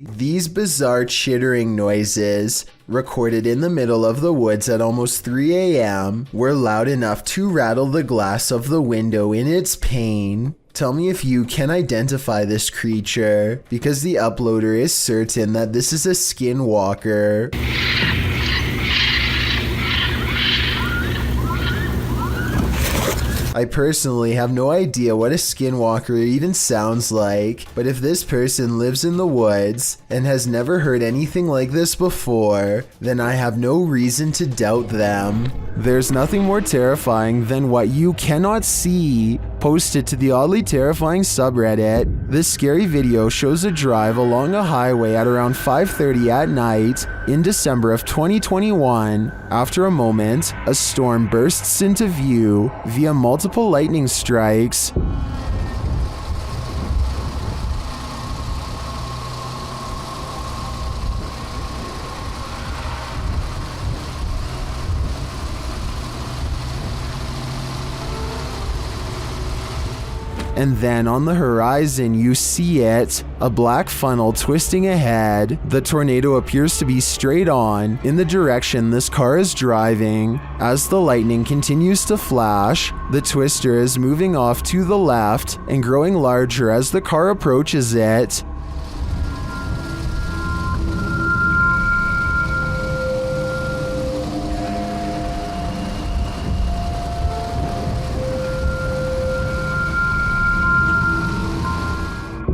These bizarre chittering noises, recorded in the middle of the woods at almost 3 a.m., were loud enough to rattle the glass of the window in its pain. Tell me if you can identify this creature, because the uploader is certain that this is a skinwalker. I personally have no idea what a skinwalker even sounds like, but if this person lives in the woods and has never heard anything like this before, then I have no reason to doubt them. There's nothing more terrifying than what you cannot see. Posted to the oddly terrifying subreddit, this scary video shows a drive along a highway at around 5:30 at night in December of 2021. After a moment, a storm bursts into view via multiple lightning strikes. And then on the horizon you see it, a black funnel twisting ahead. The tornado appears to be straight on in the direction this car is driving. As the lightning continues to flash, the twister is moving off to the left and growing larger as the car approaches it.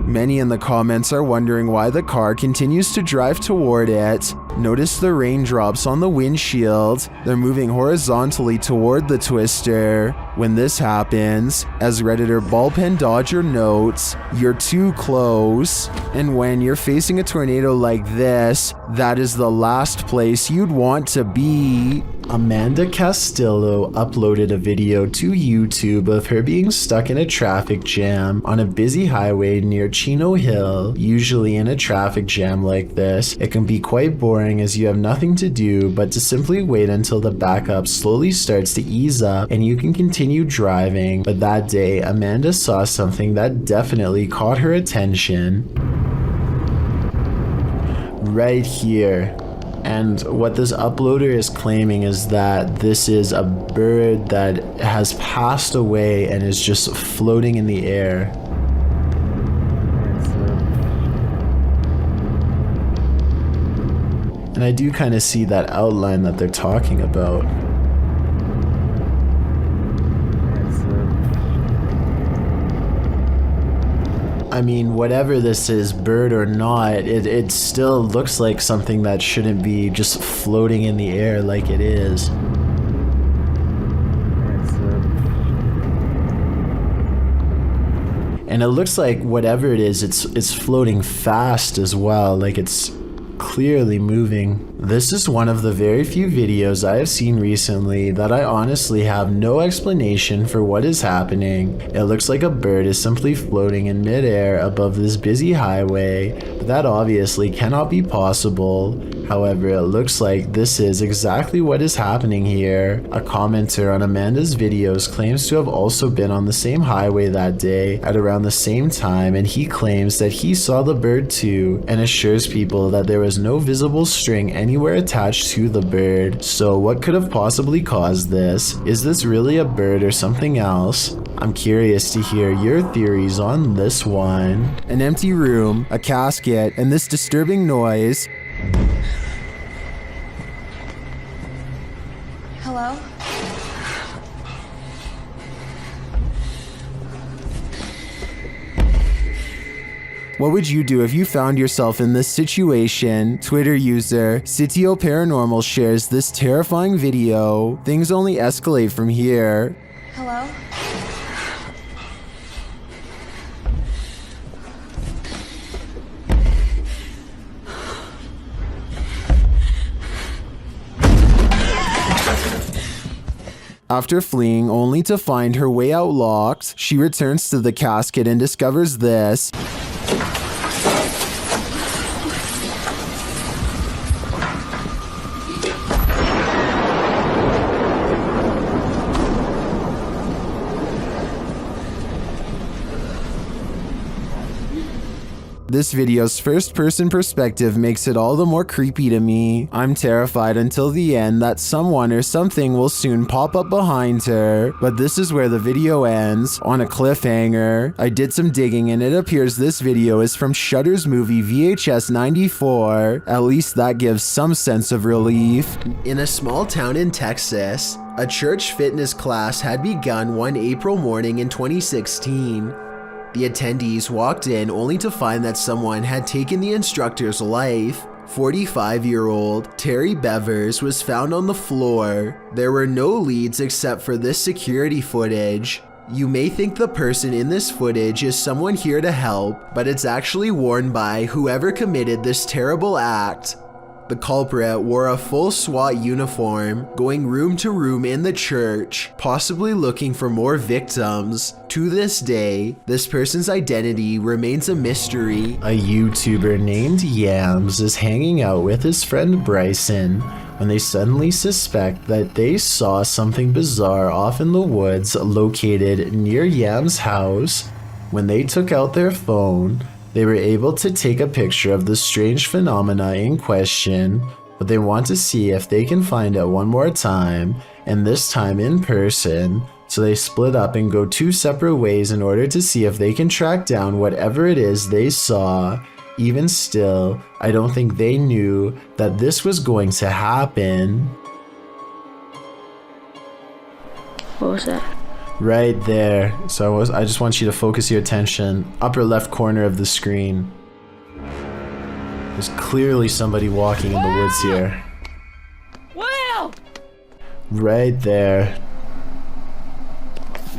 Many in the comments are wondering why the car continues to drive toward it. Notice the raindrops on the windshield. They're moving horizontally toward the twister. When this happens, as Redditor Ballpen Dodger notes, you're too close. And when you're facing a tornado like this, that is the last place you'd want to be. Amanda Castillo uploaded a video to YouTube of her being stuck in a traffic jam on a busy highway near Chino Hill. Usually in a traffic jam like this, it can be quite boring as you have nothing to do but to simply wait until the backup slowly starts to ease up and you can continue driving. But that day, Amanda saw something that definitely caught her attention. Right here. And what this uploader is claiming is that this is a bird that has passed away and is just floating in the air. And I do kind of see that outline that they're talking about. I mean, whatever this is, bird or not, it still looks like something that shouldn't be just floating in the air like it is. And it looks like whatever it is, it's floating fast as well, like it's clearly moving. This is one of the very few videos I have seen recently that I honestly have no explanation for what is happening. It looks like a bird is simply floating in midair above this busy highway, but that obviously cannot be possible. However, it looks like this is exactly what is happening here. A commenter on Amanda's videos claims to have also been on the same highway that day at around the same time, and he claims that he saw the bird too and assures people that there was no visible string anywhere attached to the bird. So what could have possibly caused this? Is this really a bird or something else? I'm curious to hear your theories on this one. An empty room, a casket, and this disturbing noise. Hello? What would you do if you found yourself in this situation? Twitter user Sitio Paranormal shares this terrifying video. Things only escalate from here. Hello? After fleeing only to find her way out locked, she returns to the casket and discovers this. This video's first-person perspective makes it all the more creepy to me. I'm terrified until the end that someone or something will soon pop up behind her, but this is where the video ends, on a cliffhanger. I did some digging and it appears this video is from Shudder's movie VHS 94. At least that gives some sense of relief. In a small town in Texas, a church fitness class had begun one April morning in 2016. The attendees walked in only to find that someone had taken the instructor's life. 45-year-old Terry Bevers was found on the floor. There were no leads except for this security footage. You may think the person in this footage is someone here to help, but it's actually worn by whoever committed this terrible act. The culprit wore a full SWAT uniform, going room to room in the church, possibly looking for more victims. To this day, this person's identity remains a mystery. A YouTuber named Yams is hanging out with his friend Bryson when they suddenly suspect that they saw something bizarre off in the woods located near Yams' house. When they took out their phone, they were able to take a picture of the strange phenomena in question, but they want to see if they can find it one more time, and this time in person. So they split up and go two separate ways in order to see if they can track down whatever it is they saw. Even still, I don't think they knew that this was going to happen. What was that? Right there. So I just want you to focus your attention. Upper left corner of the screen. There's clearly somebody walking in the woods here. Will! Right there.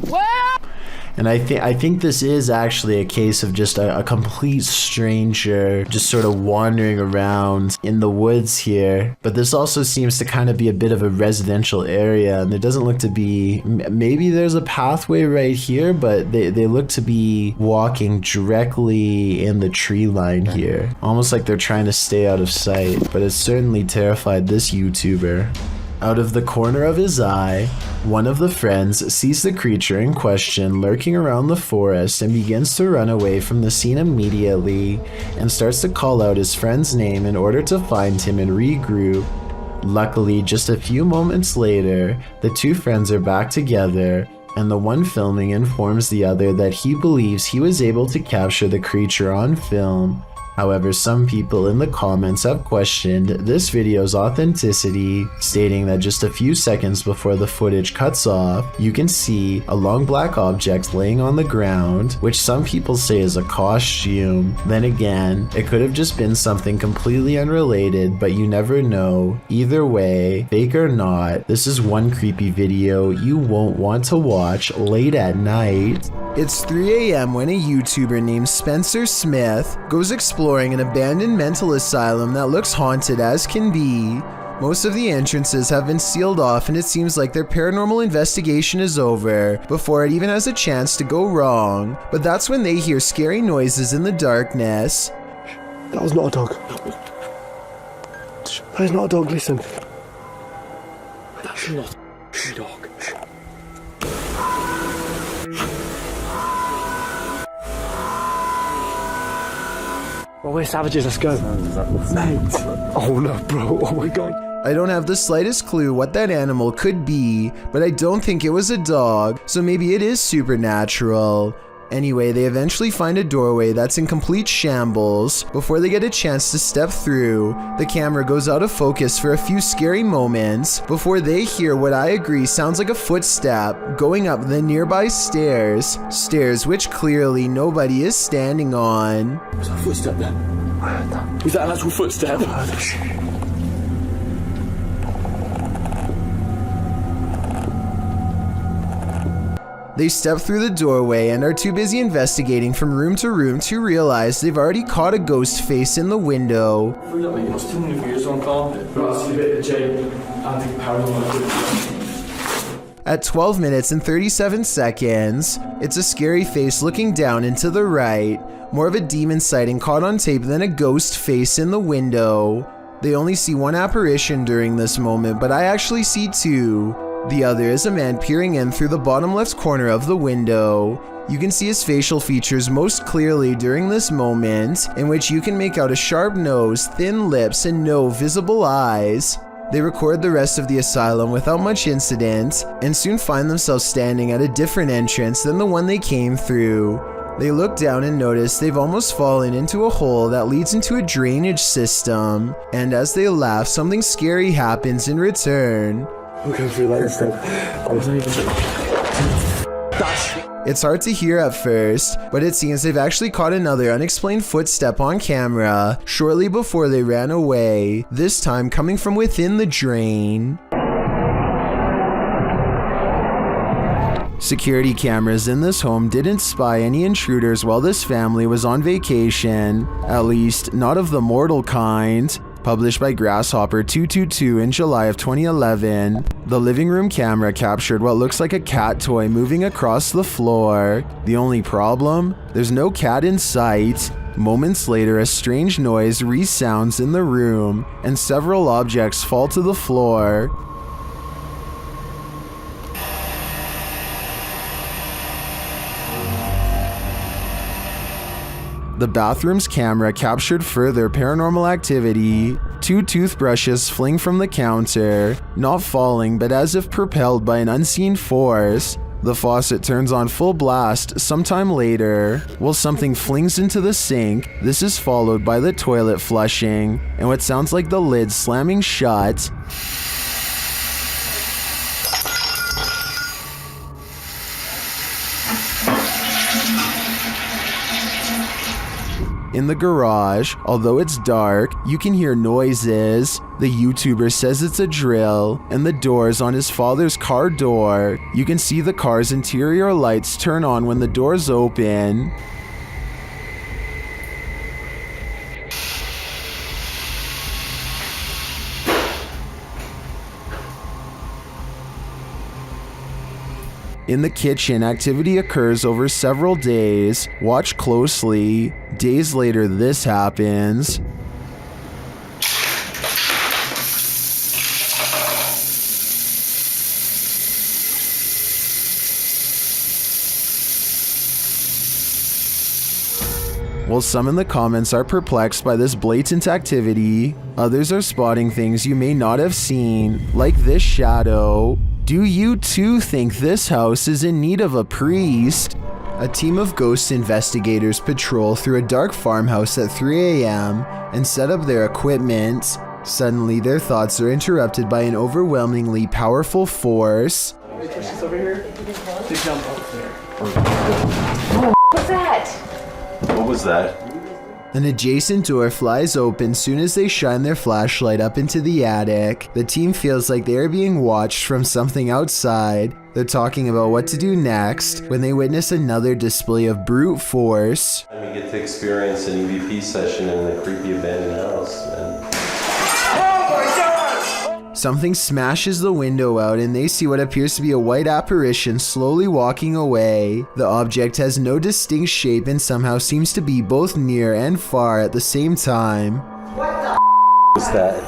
Will! And I think this is actually a case of just a complete stranger just sort of wandering around in the woods here. But this also seems to kind of be a bit of a residential area, and there doesn't look to be, maybe there's a pathway right here, but they look to be walking directly in the tree line here. Almost like they're trying to stay out of sight, but it certainly terrified this YouTuber. Out of the corner of his eye, one of the friends sees the creature in question lurking around the forest and begins to run away from the scene immediately and starts to call out his friend's name in order to find him and regroup. Luckily, just a few moments later, the two friends are back together, and the one filming informs the other that he believes he was able to capture the creature on film. However, some people in the comments have questioned this video's authenticity, stating that just a few seconds before the footage cuts off, you can see a long black object laying on the ground, which some people say is a costume. Then again, it could have just been something completely unrelated, but you never know. Either way, fake or not, this is one creepy video you won't want to watch late at night. It's 3 a.m. when a YouTuber named Spencer Smith goes exploring an abandoned mental asylum that looks haunted as can be. Most of the entrances have been sealed off, and it seems like their paranormal investigation is over before it even has a chance to go wrong. But that's when they hear scary noises in the darkness. That was not a dog. That is not a dog, listen. That's not a dog. Well, we're savages, let's go. Mate. Oh no, bro, oh my god. I don't have the slightest clue what that animal could be, but I don't think it was a dog, so maybe it is supernatural. Anyway, they eventually find a doorway that's in complete shambles. Before they get a chance to step through, the camera goes out of focus for a few scary moments before they hear what I agree sounds like a footstep going up the nearby stairs. Stairs which clearly nobody is standing on. Was that a footstep then? I heard that. Was that an actual footstep? I heard that. They step through the doorway and are too busy investigating from room to room to realize they've already caught a ghost face in the window. You're still in the views on carpet. Right, see a bit of Jane. I think Paranormal Activity. At 12 minutes and 37 seconds, it's a scary face looking down and to the right. More of a demon sighting caught on tape than a ghost face in the window. They only see one apparition during this moment, but I actually see two. The other is a man peering in through the bottom left corner of the window. You can see his facial features most clearly during this moment, in which you can make out a sharp nose, thin lips, and no visible eyes. They record the rest of the asylum without much incident, and soon find themselves standing at a different entrance than the one they came through. They look down and notice they've almost fallen into a hole that leads into a drainage system, and as they laugh, something scary happens in return. Okay, free light instead. I wasn't even... It's hard to hear at first, but it seems they've actually caught another unexplained footstep on camera shortly before they ran away, this time coming from within the drain. Security cameras in this home didn't spy any intruders while this family was on vacation, at least not of the mortal kind. Published by Grasshopper 222 in July of 2011, the living room camera captured what looks like a cat toy moving across the floor. The only problem? There's no cat in sight. Moments later, a strange noise resounds in the room, and several objects fall to the floor. The bathroom's camera captured further paranormal activity. 2 toothbrushes fling from the counter, not falling but as if propelled by an unseen force. The faucet turns on full blast sometime later, while something flings into the sink. This is followed by the toilet flushing, and what sounds like the lid slamming shut. In the garage, although it's dark, you can hear noises. The YouTuber says it's a drill, and the doors on his father's car door. You can see the car's interior lights turn on when the doors open. In the kitchen, activity occurs over several days. Watch closely. Days later, this happens. While some in the comments are perplexed by this blatant activity, others are spotting things you may not have seen, like this shadow. Do you too think this house is in need of a priest? A team of ghost investigators patrol through a dark farmhouse at 3 a.m. and set up their equipment. Suddenly, their thoughts are interrupted by an overwhelmingly powerful force. She's over here. They jump up there. What's that? What was that? An adjacent door flies open soon as they shine their flashlight up into the attic. The team feels like they are being watched from something outside. They're talking about what to do next when they witness another display of brute force. We get to experience an EVP session in a creepy abandoned house. Something smashes the window out and they see what appears to be a white apparition slowly walking away. The object has no distinct shape and somehow seems to be both near and far at the same time. What the was that?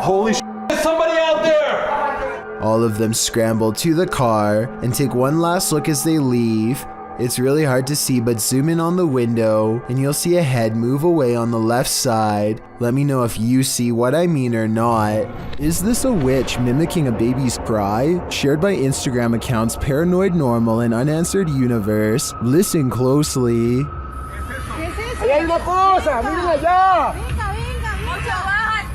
Holy sh! There's somebody out there! All of them scramble to the car and take one last look as they leave. It's really hard to see, but zoom in on the window and you'll see a head move away on the left side. Let me know if you see what I mean or not. Is this a witch mimicking a baby's cry? Shared by Instagram accounts Paranoid Normal and Unanswered Universe. Listen closely. ¡Ahí hay una cosa! ¡Miren allá! Venga, venga, bajan.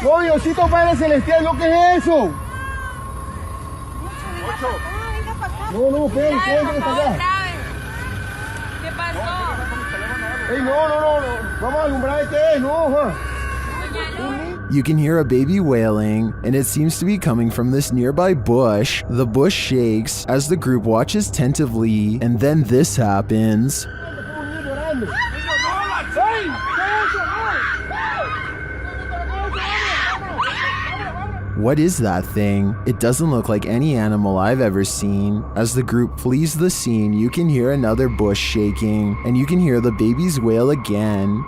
¡No, Diosito Padre Celestial! ¿Lo que es eso? No, no, esperen, esperen hasta allá. ¿Qué pasó? ¡Ey, no! Vamos a alumbrar qué es, no, Juan. You can hear a baby wailing, and it seems to be coming from this nearby bush. The bush shakes as the group watches tentatively, and then this happens. What is that thing? It doesn't look like any animal I've ever seen. As the group flees the scene, you can hear another bush shaking, and you can hear the babies wail again.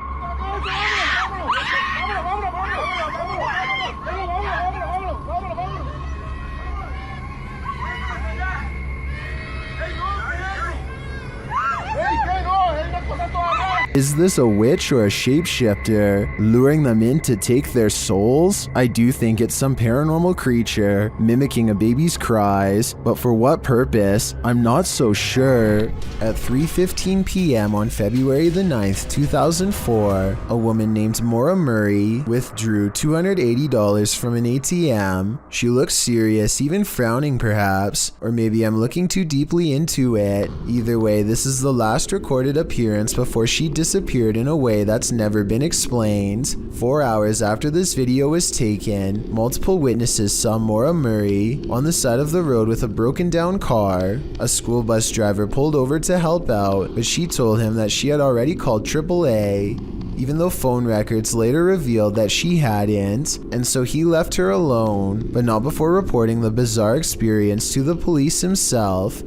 Is this a witch or a shapeshifter luring them in to take their souls? I do think it's some paranormal creature mimicking a baby's cries, but for what purpose? I'm not so sure. At 3:15 p.m. on February the 9th, 2004, a woman named Maura Murray withdrew $280 from an ATM. She looked serious, even frowning perhaps, or maybe I'm looking too deeply into it. Either way, this is the last recorded appearance before she disappeared in a way that's never been explained. 4 hours after this video was taken, multiple witnesses saw Maura Murray on the side of the road with a broken down car. A school bus driver pulled over to help out, but she told him that she had already called AAA, even though phone records later revealed that she hadn't, and so he left her alone, but not before reporting the bizarre experience to the police himself.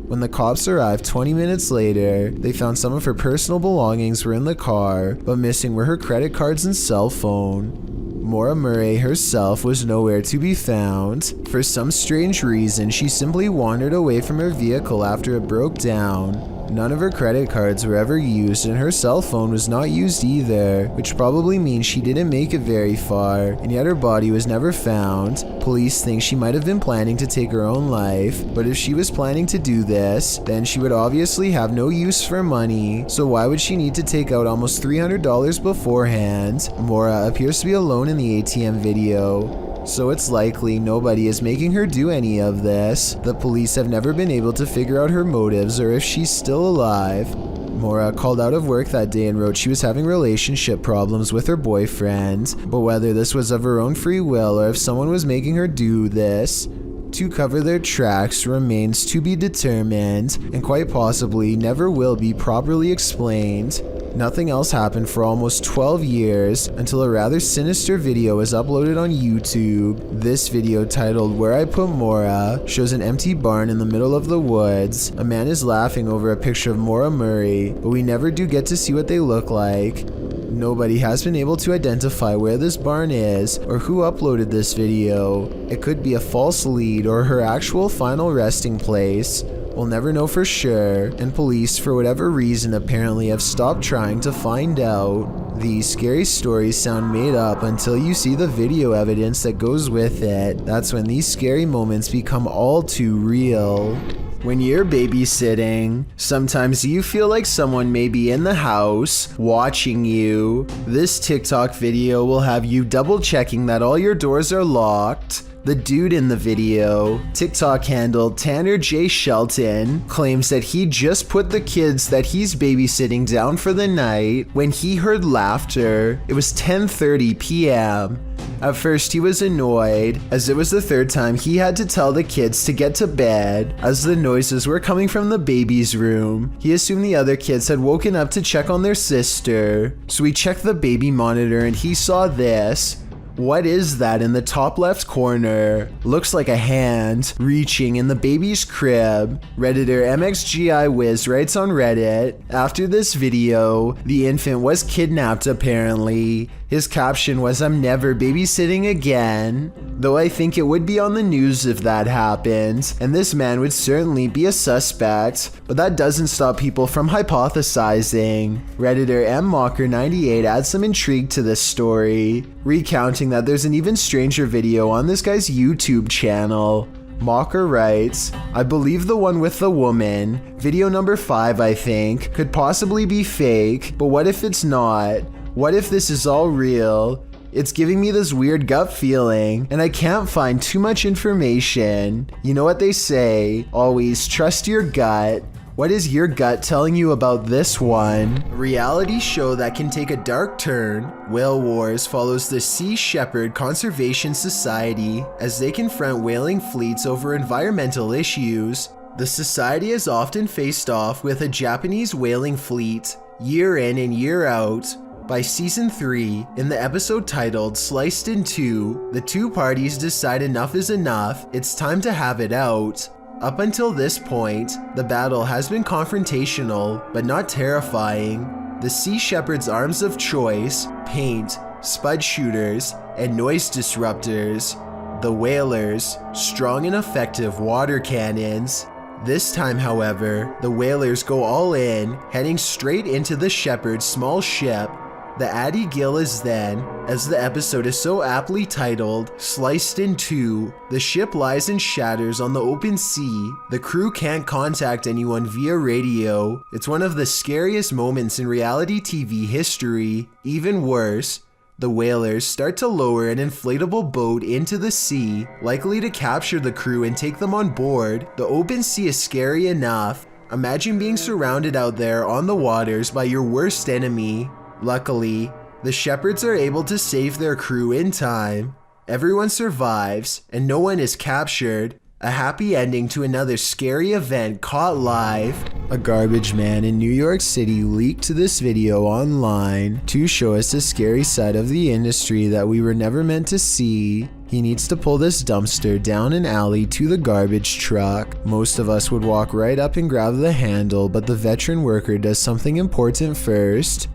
When the cops arrived 20 minutes later, they found some of her personal belongings were in the car, but missing were her credit cards and cell phone. Maura Murray herself was nowhere to be found. For some strange reason, she simply wandered away from her vehicle after it broke down. None of her credit cards were ever used, and her cell phone was not used either, which probably means she didn't make it very far, and yet her body was never found. Police think she might have been planning to take her own life, but if she was planning to do this, then she would obviously have no use for money, so why would she need to take out almost $300 beforehand? Maura appears to be alone in the ATM video, so it's likely nobody is making her do any of this. The police have never been able to figure out her motives or if she's still alive. Maura called out of work that day and wrote she was having relationship problems with her boyfriend, but whether this was of her own free will or if someone was making her do this to cover their tracks remains to be determined, and quite possibly never will be properly explained. Nothing else happened for almost 12 years until a rather sinister video was uploaded on YouTube. This video, titled "Where I Put Maura," shows an empty barn in the middle of the woods. A man is laughing over a picture of Maura Murray, but we never do get to see what they look like. Nobody has been able to identify where this barn is or who uploaded this video. It could be a false lead or her actual final resting place. We'll never know for sure, and police, for whatever reason, apparently have stopped trying to find out. These scary stories sound made up until you see the video evidence that goes with it. That's when these scary moments become all too real. When you're babysitting, sometimes you feel like someone may be in the house watching you. This TikTok video will have you double checking that all your doors are locked. The dude in the video, TikTok handle Tanner J. Shelton, claims that he just put the kids that he's babysitting down for the night when he heard laughter. It was 10:30 p.m. At first he was annoyed, as it was the third time he had to tell the kids to get to bed, as the noises were coming from the baby's room. He assumed the other kids had woken up to check on their sister, so he checked the baby monitor and he saw this. What is that in the top left corner? Looks like a hand reaching in the baby's crib. Redditor MXGI Wiz writes on Reddit, after this video, the infant was kidnapped apparently. His caption was, "I'm never babysitting again." Though I think it would be on the news if that happened, and this man would certainly be a suspect, but that doesn't stop people from hypothesizing. Redditor MMocker98 adds some intrigue to this story, recounting that there's an even stranger video on this guy's YouTube channel. Mocker writes, "I believe the one with the woman, video number 5 I think, could possibly be fake, but what if it's not? What if this is all real? It's giving me this weird gut feeling, and I can't find too much information. You know what they say, always trust your gut. What is your gut telling you about this one?" A reality show that can take a dark turn, Whale Wars follows the Sea Shepherd Conservation Society as they confront whaling fleets over environmental issues. The society is often faced off with a Japanese whaling fleet, year in and year out. By season 3, in the episode titled Sliced in Two, the two parties decide enough is enough, it's time to have it out. Up until this point, the battle has been confrontational, but not terrifying. The Sea Shepherd's arms of choice, paint, spud shooters, and noise disruptors. The whalers, strong and effective water cannons. This time, however, the whalers go all in, heading straight into the Shepherd's small ship. The Addie Gill is then, as the episode is so aptly titled, sliced in two. The ship lies and shatters on the open sea. The crew can't contact anyone via radio. It's one of the scariest moments in reality TV history. Even worse, the whalers start to lower an inflatable boat into the sea, likely to capture the crew and take them on board. The open sea is scary enough. Imagine being surrounded out there on the waters by your worst enemy. Luckily, the Shepherds are able to save their crew in time. Everyone survives, and no one is captured. A happy ending to another scary event caught live. A garbage man in New York City leaked this video online to show us a scary side of the industry that we were never meant to see. He needs to pull this dumpster down an alley to the garbage truck. Most of us would walk right up and grab the handle, but the veteran worker does something important first.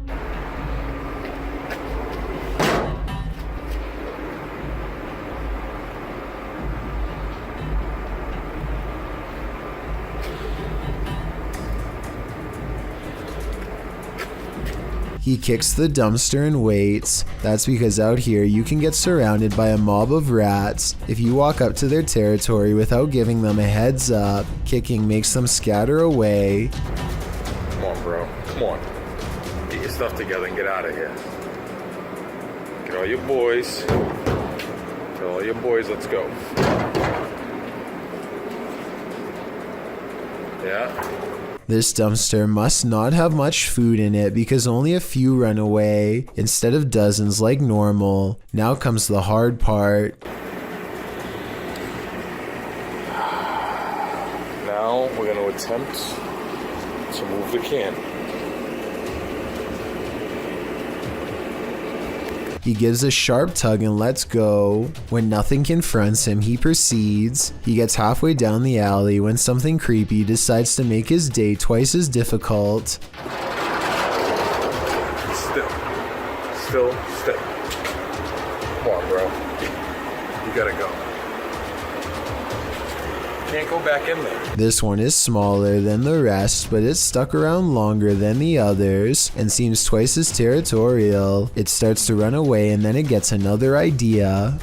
He kicks the dumpster and waits. That's because out here you can get surrounded by a mob of rats. If you walk up to their territory without giving them a heads up, kicking makes them scatter away. Come on, bro. Come on. Get your stuff together and get out of here. Get all your boys. Get all your boys, let's go. Yeah. This dumpster must not have much food in it because only a few run away instead of dozens like normal. Now comes the hard part. Now we're going to attempt to move the can. He gives a sharp tug and lets go. When nothing confronts him, he proceeds. He gets halfway down the alley when something creepy decides to make his day twice as difficult. Still. Come on, bro. You gotta go. Can't go back in there. This one is smaller than the rest, but it's stuck around longer than the others and seems twice as territorial. It starts to run away and then it gets another idea.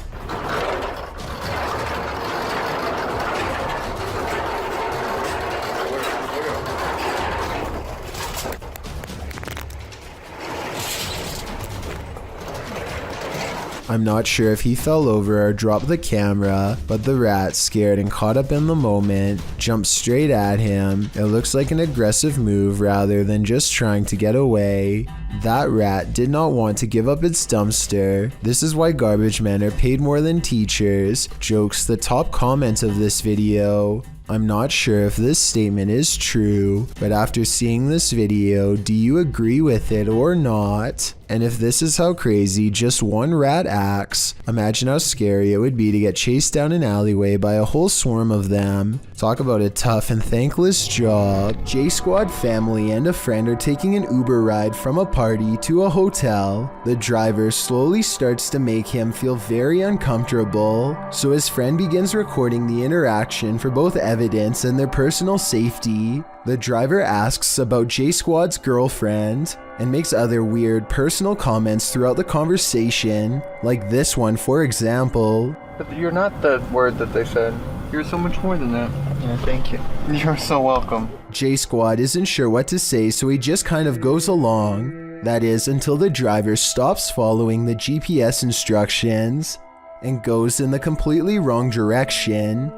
I'm not sure if he fell over or dropped the camera, but the rat, scared and caught up in the moment, jumped straight at him. It looks like an aggressive move rather than just trying to get away. That rat did not want to give up its dumpster. This is why garbage men are paid more than teachers. Jokes the top comment of this video. I'm not sure if this statement is true, but after seeing this video, do you agree with it or not? And if this is how crazy just one rat acts, imagine how scary it would be to get chased down an alleyway by a whole swarm of them. Talk about a tough and thankless job. J Squad family and a friend are taking an Uber ride from a party to a hotel. The driver slowly starts to make him feel very uncomfortable, so his friend begins recording the interaction for both evidence and their personal safety. The driver asks about J Squad's girlfriend and makes other weird personal comments throughout the conversation, like this one for example. But you're not the word that they said. You're so much more than that. Yeah, thank you. You're so welcome. J Squad isn't sure what to say, so he just kind of goes along. That is, until the driver stops following the GPS instructions and goes in the completely wrong direction.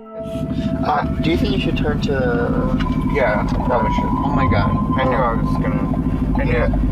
Do you think you should turn to... Yeah, probably should. Oh my god. I knew I was gonna...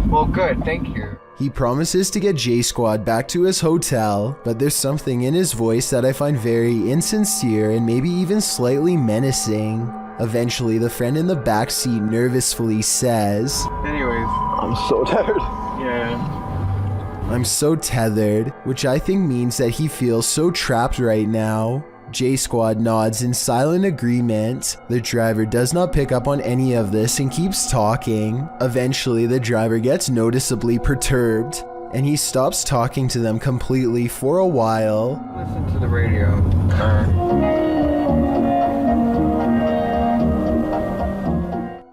Well, good, thank you. He promises to get J Squad back to his hotel, but there's something in his voice that I find very insincere and maybe even slightly menacing. Eventually, the friend in the backseat nervously says, Anyways, I'm so tired. Yeah. I'm so tethered, which I think means that he feels so trapped right now. J Squad nods in silent agreement. The driver does not pick up on any of this and keeps talking. Eventually, the driver gets noticeably perturbed, and he stops talking to them completely for a while. Listen to the radio.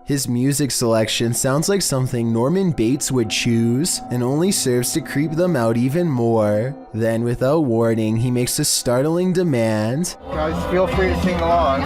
His music selection sounds like something Norman Bates would choose and only serves to creep them out even more. Then, without warning, he makes a startling demand. Guys, feel free to sing along.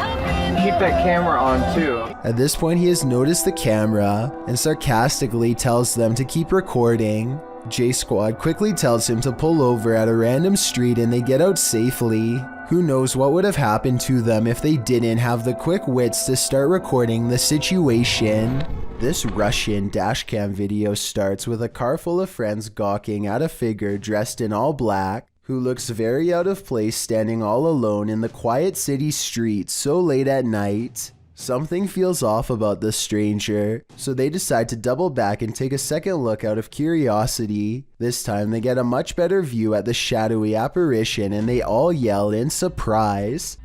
Keep that camera on too. At this point, he has noticed the camera and sarcastically tells them to keep recording. J-Squad quickly tells him to pull over at a random street and they get out safely. Who knows what would have happened to them if they didn't have the quick wits to start recording the situation. This Russian dashcam video starts with a car full of friends gawking at a figure dressed in all black, who looks very out of place standing all alone in the quiet city streets so late at night. Something feels off about this stranger, so they decide to double back and take a second look out of curiosity. This time they get a much better view at the shadowy apparition and they all yell in surprise.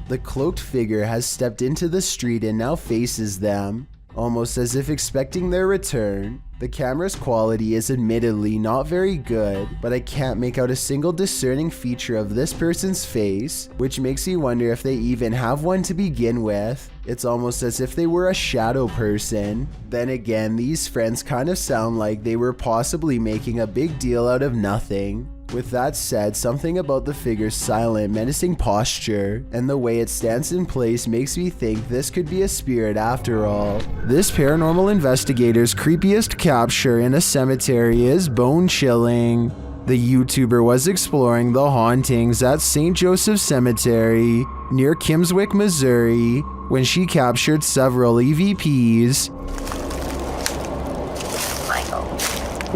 The cloaked figure has stepped into the street and now faces them, almost as if expecting their return. The camera's quality is admittedly not very good, but I can't make out a single discerning feature of this person's face, which makes me wonder if they even have one to begin with. It's almost as if they were a shadow person. Then again, these friends kind of sound like they were possibly making a big deal out of nothing. With that said, something about the figure's silent, menacing posture and the way it stands in place makes me think this could be a spirit after all. This paranormal investigator's creepiest capture in a cemetery is bone-chilling. The YouTuber was exploring the hauntings at St. Joseph Cemetery near Kimmswick, Missouri, when she captured several EVPs.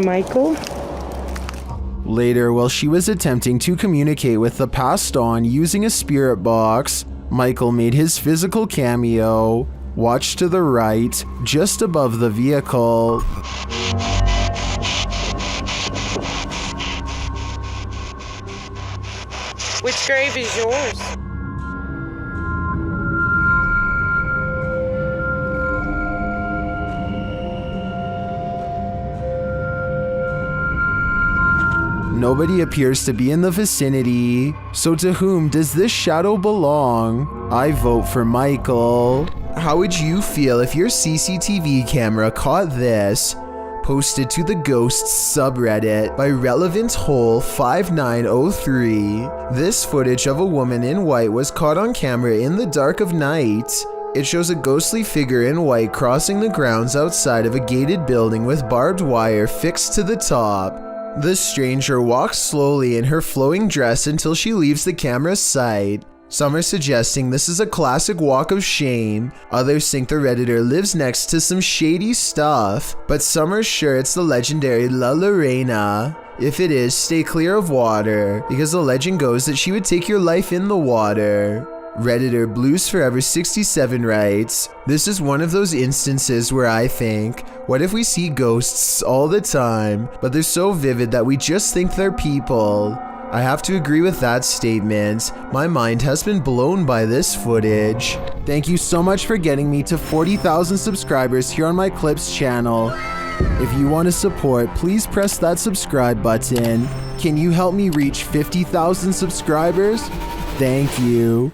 Michael? Later, while she was attempting to communicate with the passed on using a spirit box, Michael made his physical cameo. Watch to the right, just above the vehicle. Which grave is yours? Nobody appears to be in the vicinity, so to whom does this shadow belong? I vote for Michael. How would you feel if your CCTV camera caught this? Posted to the Ghosts subreddit by Relevant Hole 5903. This footage of a woman in white was caught on camera in the dark of night. It shows a ghostly figure in white crossing the grounds outside of a gated building with barbed wire fixed to the top. The stranger walks slowly in her flowing dress until she leaves the camera's sight. Some are suggesting this is a classic walk of shame, others think the Redditor lives next to some shady stuff, but some are sure it's the legendary La Lorena. If it is, stay clear of water, because the legend goes that she would take your life in the water. Redditor Blues Forever 67 writes, "This is one of those instances where I think, what if we see ghosts all the time, but they're so vivid that we just think they're people?" I have to agree with that statement. My mind has been blown by this footage. Thank you so much for getting me to 40,000 subscribers here on my Clips channel. If you want to support, please press that subscribe button. Can you help me reach 50,000 subscribers? Thank you.